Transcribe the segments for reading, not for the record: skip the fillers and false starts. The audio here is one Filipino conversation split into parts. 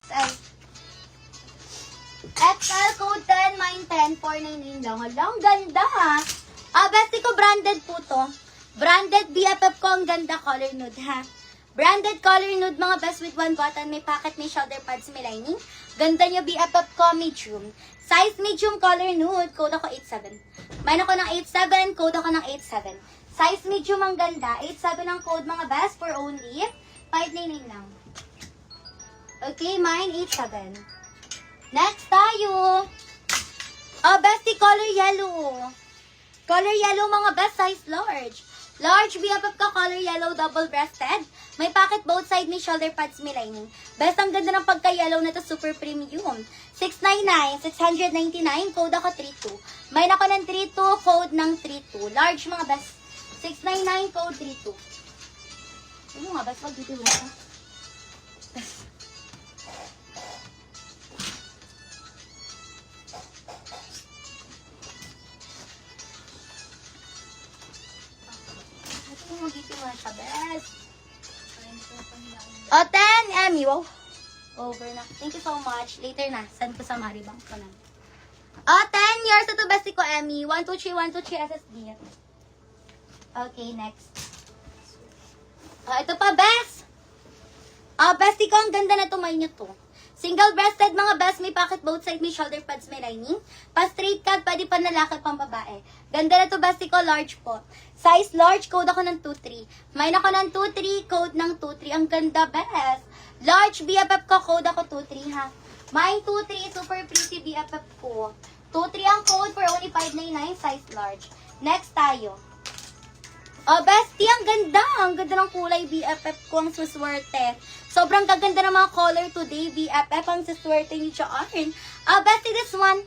XL. XL code 10, mine 10, 499 lang. Ang ganda ha. Bestie ko, branded po to. Branded BFF ko, ang ganda, color nude ha. Branded color nude, mga best with one button, may pocket, may shoulder pads, may lining. Ganda nyo, BFF ko, medium. Size medium color nude, code ako 87. Mine ako ng 87, code ako ng 87. Size medium ang ganda, 87 ang code, mga best, for only 599 lang. Okay, mine 87. Next tayo. Bestie, color yellow. Color yellow, mga best, size large. Large, BFF ka, color yellow, double-breasted. May pocket both side, may shoulder pads, may lining. Best, ang ganda ng pagka-yellow na to, super premium. 699, 699, code ako 32. May ako ng 32, code ng 32. Large, mga best. 699, code 32. Ano nga, best, mag-dito ka. Magiging nga siya, best. 10, Emmy. Wow. Over na. Thank you so much. Later na. Send ko sa Maribang ko na. 10 years na to, bestie ko, Emmy. 123, 123 SSD. Okay, next. Ito pa, best. Bestie ko, ang ganda na to. May nyo to. Single-breasted, mga best, may pocket both side, may shoulder pads, may lining. Pa-straight cut, pwede pa lalaki, pang babae. Ganda na to, bestie ko, large po. Size large, code ako ng 23. Mine ako ng 23, code ng 23. Ang ganda, best. Large, BFF ko, code ako 23, ha. Mine 23, super pretty BFF ko. 23 ang code for only 599, size large. Next tayo. Bestie, ang ganda. Ang ganda ng kulay BFF ko, ang suswerte. Sobrang gaganda ng mga color today, BFF, ang suswerte ni Joanne. Bestie, this one.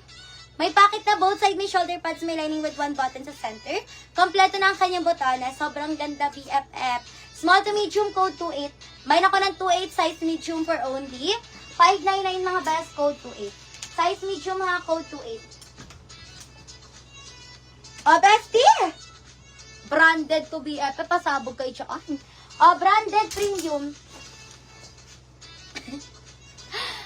May pocket na both side, may shoulder pads, may lining with one button sa center. Kompleto na ang kanyang botones. Sobrang ganda, BFF. Small to medium, code 28. Mine ako ng 28, size medium for only 599, mga best, code 28. Size medium, ha, code 28. Bestie! Branded to BFF, pasabog kay Joanne. Branded premium.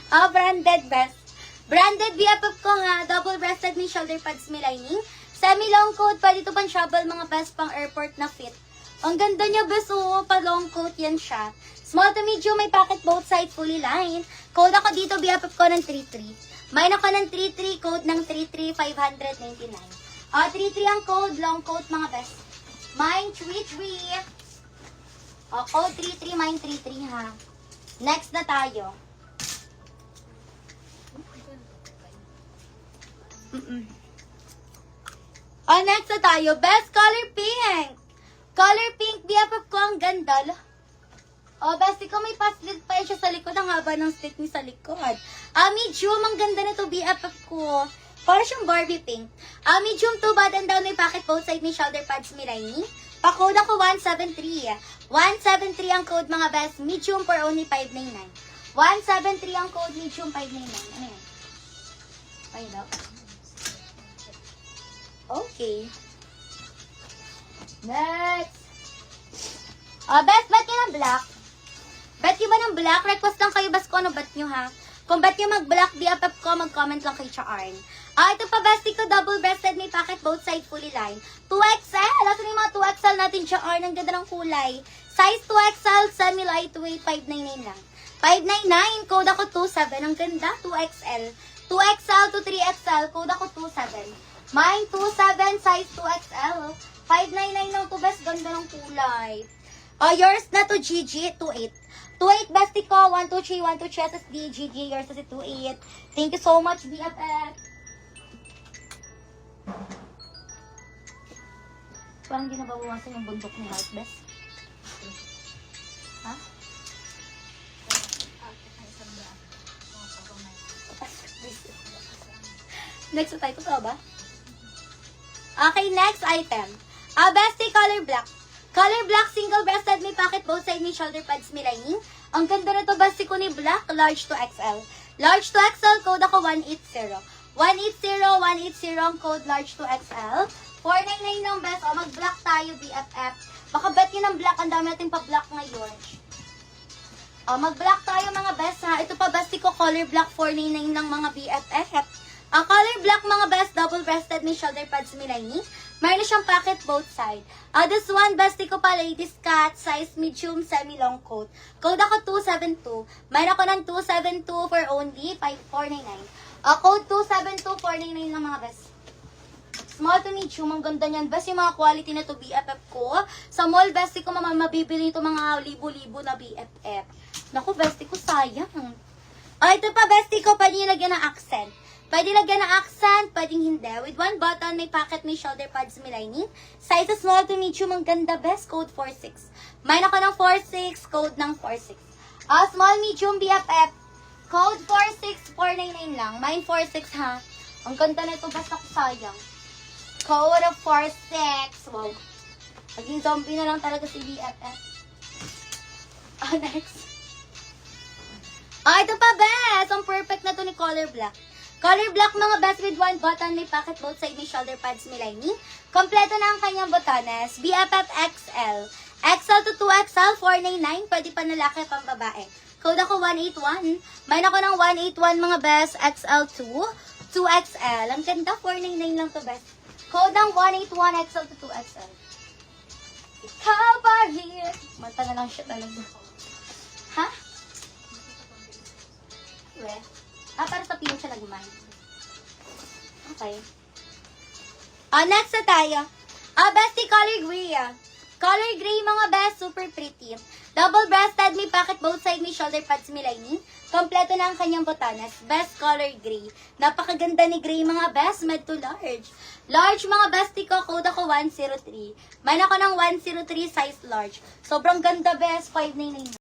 Branded best. Branded BFF ko nga, double-breasted, may shoulder pads, may lining. Semi-long coat, pwede ito pang travel, mga best, pang airport na fit. Ang ganda niya, best, pa-long coat yan siya. Small to medium, may pocket both sides, fully lined. Code ako dito, BFF ko ng 33. Mine ako ng 33, code ng 33, 599. 33 ang code, long coat, mga best. Mine 33. Code 33, mine 33, ha. Next na tayo. Next na tayo. Best color pink. Color pink, BFF ko, ang ganda. Bestie ko, may pa-slit pa siya sa likod. Ang haba ng slit niya sa likod. Medium, ang ganda nito, BFF ko. Para siyang Barbie pink. Medium to, button down, may pocket both side, may shoulder pads, may lining. Pa-code ako 173. 173 ang code, mga best. Medium for only 599. 173 ang code, medium 599. Ano yan? Find out. Okay. Next. Best, bet nyo ng black. Bet nyo ba ng black? Request lang kayo, best ko ano bet nyo, ha? Kung bet nyo mag-black BFF ko, mag-comment lang kay Charn. Ito pa, bestie ko, double-breasted, may pocket both side, fully lined. 2XL. Ito yung mga 2XL natin, Charn. Ang ganda ng kulay. Size 2XL, semi-lightweight, 599 lang. 599, code ako 27. Ang ganda, 2XL. 2XL to 3XL, code ako 27. Mine 27, size 2XL. 599 lang to, best. Ganda ng kulay. Yours na to, GG, 28. 28, bestie ko. 123, 123 SSD, GG. Yours na si 28. Thank you so much, BFF. Parang di nababawasan yung bundok ni Heart, best. Ha? Next na tayo. Totoo ba? Okay, next item. Bestie, color black. Color black, single-breasted, may pocket both side, may shoulder pads, may lining. Ang ganda na to, bestie ko ni black, large to XL. Large to XL, code ako 180. 180 ang code, large to XL. 499 lang, best. Mag-black tayo, BFF. Baka bet nyo ng black, ang dami natin pa-black ngayon. Mag-black tayo mga best ha. Ito pa bestie ko, color black 499 ng mga BFF. Color black mga best, double-breasted, may shoulder pads, may lining. Mayroon na siyang pocket both side. This one, bestie ko pa, ladies cut, size medium, semi-long coat. Code ako 272. Mayroon ako ng 272 for only 499. Code 272, 499 ng mga best. Small to medium, ang ganda niyan. Best yung mga quality na to BFF ko. Sa mall, bestie ko, mabibili ito mga libo-libo na BFF. Naku, bestie ko, sayang. Ito pa, bestie ko, pwede nyo lagyan ng accent. Pwede lagyan ng accent, pwedeng hindi. With one button, may pocket, may shoulder pads, may lining. Size small to medium, ang ganda, best. Code 46. Mayroon ako ng 46, code ng 46. Small, medium, BFF. Code 46, 499 lang. Mine 46, ha? Ang ganda na ito, basta ko sayang. Code of 46. Wow. Maging zombie na lang talaga si BFF. Next. Ito pa, best. Ang perfect na to ni color black. Color black mga best with one button, may pocket both side, may shoulder pads, may lining. Kompleto na ang kanyang botones. BFF XL. XL to 2XL, 499. Pwede pa lalaki, pang babae. Code ako 181. Mayroon ako ng 181 mga best. XL2. 2XL. Ang ganda, 499 lang to best. Code ng 181 XL to 2XL. Ikaw ba here? Mata na lang siya talaga. Ha? We? Para sa piyo siya nagmay. Okay. Next na tayo. Bestie, color gray. Color gray mga best, super pretty. Double-breasted, may pocket both side, may shoulder pads, may lining. Kompleto na ang kanyang botanas. Best color gray. Napakaganda ni gray mga best, med to large. Large mga bestie ko, code ako 103. Mayroon ako ng 103 size large. Sobrang ganda best, 599.